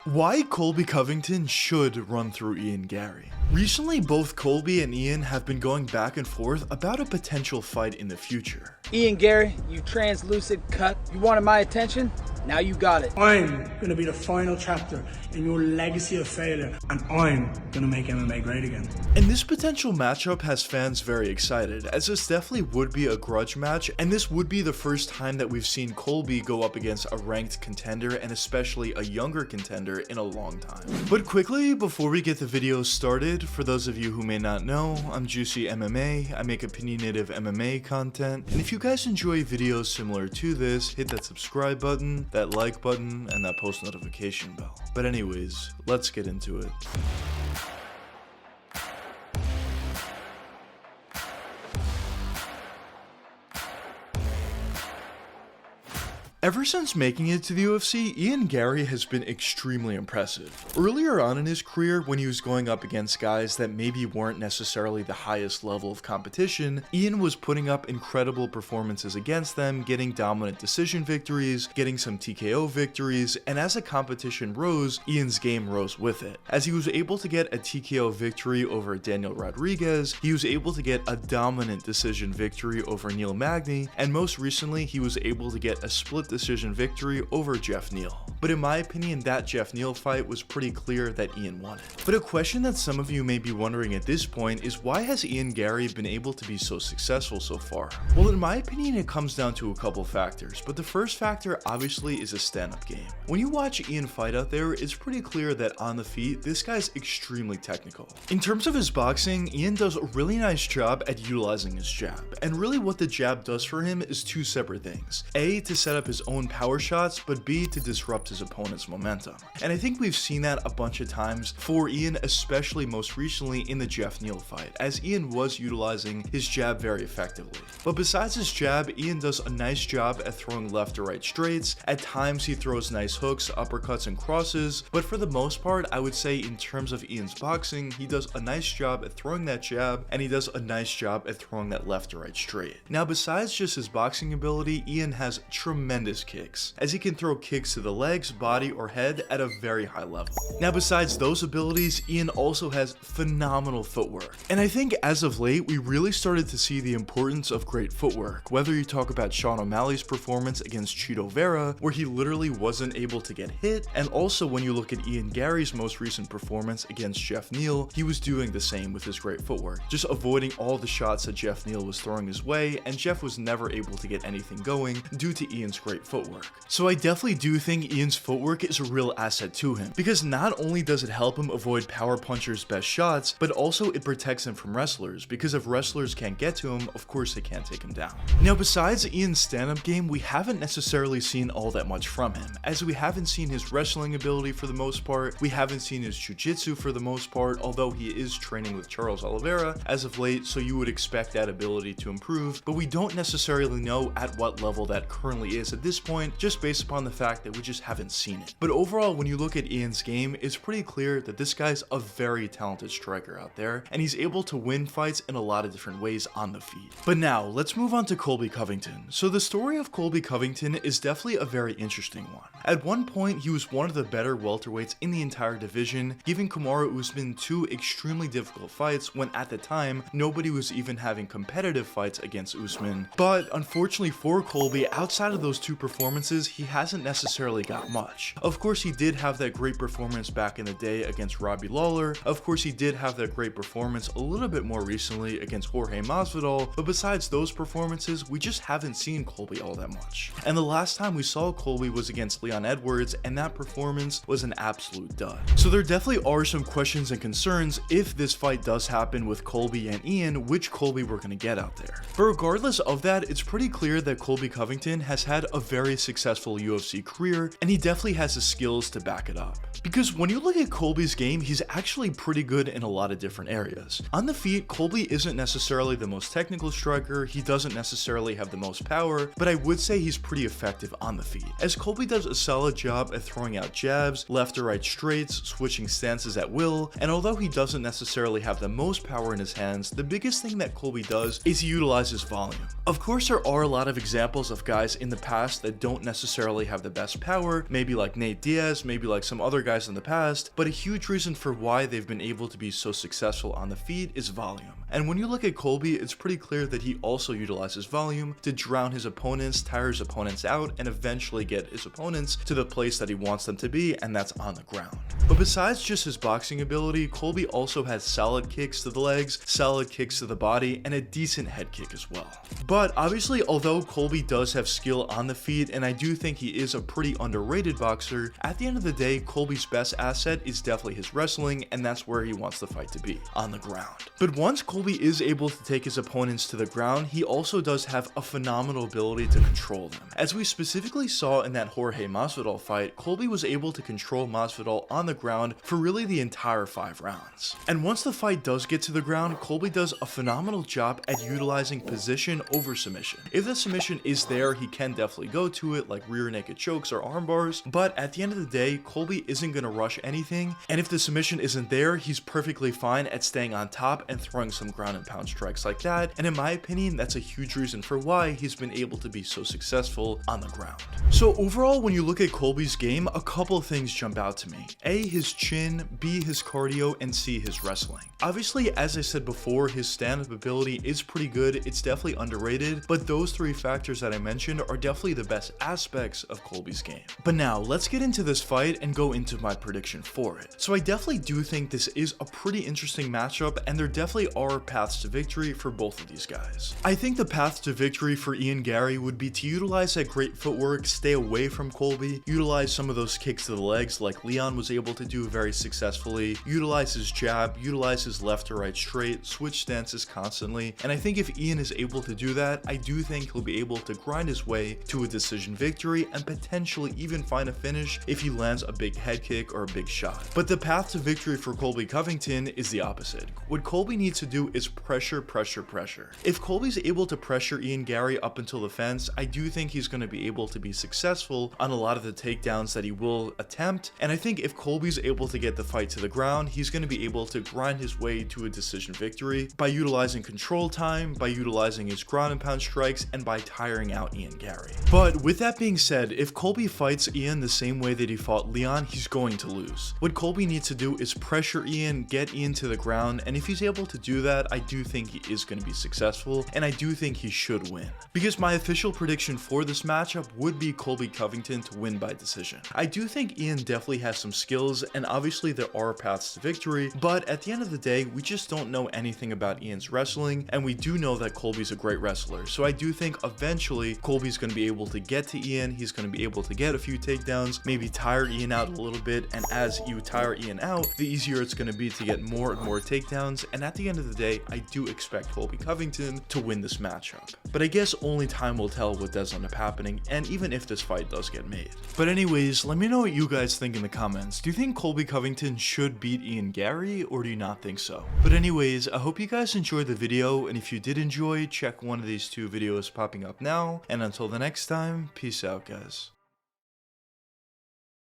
Why Colby Covington should run through Ian Garry. Recently, both Colby and Ian have been going back and forth about a potential fight in the future. Ian Garry, you translucent cut. You wanted my attention? Now you got it. I'm going to be the final chapter in your legacy of failure, and I'm going to make MMA great again. And this potential matchup has fans very excited, as this definitely would be a grudge match, and this would be the first time that we've seen Colby go up against a ranked contender, and especially a younger contender, in a long time. But quickly, before we get the video started, for those of you who may not know, I'm Juicy MMA, I make opinionative MMA content, and if you guys enjoy videos similar to this, hit that subscribe button, that like button, and that post notification bell. But anyways, let's get into it. Ever since making it to the UFC, Ian Garry has been extremely impressive. Earlier on in his career, when he was going up against guys that maybe weren't necessarily the highest level of competition, Ian was putting up incredible performances against them, getting dominant decision victories, getting some TKO victories, and as the competition rose, Ian's game rose with it. As he was able to get a TKO victory over Daniel Rodriguez, he was able to get a dominant decision victory over Neil Magny, and most recently, he was able to get a split decision victory over Jeff Neal. But in my opinion, that Jeff Neal fight was pretty clear that Ian won it. But a question that some of you may be wondering at this point is, why has Ian Garry been able to be so successful so far? Well, in my opinion, it comes down to a couple factors, but the first factor obviously is a stand-up game. When you watch Ian fight out there, it's pretty clear that on the feet, this guy's extremely technical. In terms of his boxing, Ian does a really nice job at utilizing his jab, and really what the jab does for him is two separate things. A, to set up his own power shots, but B, to disrupt his opponent's momentum. And I think we've seen that a bunch of times for Ian, especially most recently in the Jeff Neal fight, as Ian was utilizing his jab very effectively. But besides his jab, Ian does a nice job at throwing left to right straights. At times he throws nice hooks, uppercuts, and crosses, but for the most part, I would say in terms of Ian's boxing, he does a nice job at throwing that jab, and he does a nice job at throwing that left to right straight. Now, besides just his boxing ability, Ian has tremendous kicks, as he can throw kicks to the legs, body, or head at a very high level. Now, besides those abilities, Ian also has phenomenal footwork. And I think as of late, we really started to see the importance of great footwork, whether you talk about Sean O'Malley's performance against Chito Vera, where he literally wasn't able to get hit, and also when you look at Ian Garry's most recent performance against Jeff Neal, he was doing the same with his great footwork, just avoiding all the shots that Jeff Neal was throwing his way, and Jeff was never able to get anything going due to Ian's great footwork. So I definitely do think Ian's footwork is a real asset to him, because not only does it help him avoid power punchers' best shots, but also it protects him from wrestlers, because if wrestlers can't get to him, of course they can't take him down. Now, besides Ian's stand-up game, we haven't necessarily seen all that much from him, as we haven't seen his wrestling ability for the most part, we haven't seen his jiu-jitsu for the most part, although he is training with Charles Oliveira as of late, so you would expect that ability to improve, but we don't necessarily know at what level that currently is at this point, just based upon the fact that we just haven't seen it. But overall, when you look at Ian's game, it's pretty clear that this guy's a very talented striker out there, and he's able to win fights in a lot of different ways on the feet. But now, let's move on to Colby Covington. So the story of Colby Covington is definitely a very interesting one. At one point, he was one of the better welterweights in the entire division, giving Kamaru Usman two extremely difficult fights when at the time, nobody was even having competitive fights against Usman. But unfortunately for Colby, outside of those two performances, he hasn't necessarily got much. Of course, he did have that great performance back in the day against Robbie Lawler. Of course, he did have that great performance a little bit more recently against Jorge Masvidal, but besides those performances, we just haven't seen Colby all that much. And the last time we saw Colby was against Leon Edwards, and that performance was an absolute dud. So there definitely are some questions and concerns if this fight does happen with Colby and Ian, which Colby we're going to get out there. But regardless of that, it's pretty clear that Colby Covington has had a very successful UFC career, and he definitely has the skills to back it up. Because when you look at Colby's game, he's actually pretty good in a lot of different areas. On the feet, Colby isn't necessarily the most technical striker, he doesn't necessarily have the most power, but I would say he's pretty effective on the feet, as Colby does a solid job at throwing out jabs, left or right straights, switching stances at will, and although he doesn't necessarily have the most power in his hands, the biggest thing that Colby does is he utilizes volume. Of course, there are a lot of examples of guys in the past past that don't necessarily have the best power, maybe like Nate Diaz, maybe like some other guys in the past, but a huge reason for why they've been able to be so successful on the feet is volume. And when you look at Colby, it's pretty clear that he also utilizes volume to drown his opponents, tire his opponents out, and eventually get his opponents to the place that he wants them to be, and that's on the ground. But besides just his boxing ability, Colby also has solid kicks to the legs, solid kicks to the body, and a decent head kick as well. But obviously, although Colby does have skill on the feet, and I do think he is a pretty underrated boxer, at the end of the day, Colby's best asset is definitely his wrestling, and that's where he wants the fight to be, on the ground. But once Colby is able to take his opponents to the ground, he also does have a phenomenal ability to control them. As we specifically saw in that Jorge Masvidal fight, Colby was able to control Masvidal on the ground for really the entire 5 rounds. And once the fight does get to the ground, Colby does a phenomenal job at utilizing position over submission. If the submission is there, he can definitely go to it, like rear naked chokes or arm bars, but at the end of the day, Colby isn't going to rush anything, and if the submission isn't there, he's perfectly fine at staying on top and throwing some ground and pound strikes like that, and in my opinion, that's a huge reason for why he's been able to be so successful on the ground. So overall, when you look at Colby's game, a couple things jump out to me. A, his chin, B, his cardio, and C, his wrestling. Obviously, as I said before, his stand-up ability is pretty good, it's definitely underrated, but those 3 factors that I mentioned are definitely the best aspects of Colby's game. But now, let's get into this fight and go into my prediction for it. So I definitely do think this is a pretty interesting matchup, and there definitely are paths to victory for both of these guys. I think the path to victory for Ian Garry would be to utilize that great footwork, stay away from Colby, utilize some of those kicks to the legs like Leon was able to do very successfully, utilize his jab, utilize his left to right straight, switch stances constantly, and I think if Ian is able to do that, I do think he'll be able to grind his way to a decision victory and potentially even find a finish if he lands a big head kick or a big shot. But the path to victory for Colby Covington is the opposite. What Colby needs to do is pressure, pressure, pressure. If Colby's able to pressure Ian Garry up until the fence, I do think he's going to be able to be successful on a lot of the takedowns that he will attempt, and I think if Colby's able to get the fight to the ground, he's going to be able to grind his way to a decision victory by utilizing control time, by utilizing his ground and pound strikes, and by tiring out Ian Garry. But with that being said, if Colby fights Ian the same way that he fought Leon, he's going to lose. What Colby needs to do is pressure Ian, get Ian to the ground, and if he's able to do that, I do think he is going to be successful, and I do think he should win. Because my official prediction for this matchup would be Colby Covington to win by decision. I do think Ian definitely has some skills, and obviously there are paths to victory, but at the end of the day, we just don't know anything about Ian's wrestling, and we do know that Colby's a great wrestler, so I do think eventually Colby's going to be able to get to Ian, he's going to be able to get a few takedowns, maybe tire Ian out a little bit, and as you tire Ian out, the easier it's going to be to get more and more takedowns, and at the end of the day, I do expect Colby Covington to win this matchup. But I guess only time will tell what does end up happening, and even if this fight does get made. But anyways, let me know what you guys think in the comments. Do you think Colby Covington should beat Ian Garry, or do you not think so? But anyways, I hope you guys enjoyed the video, and if you did enjoy, check one of these 2 videos popping up now, and until the next time, peace out guys.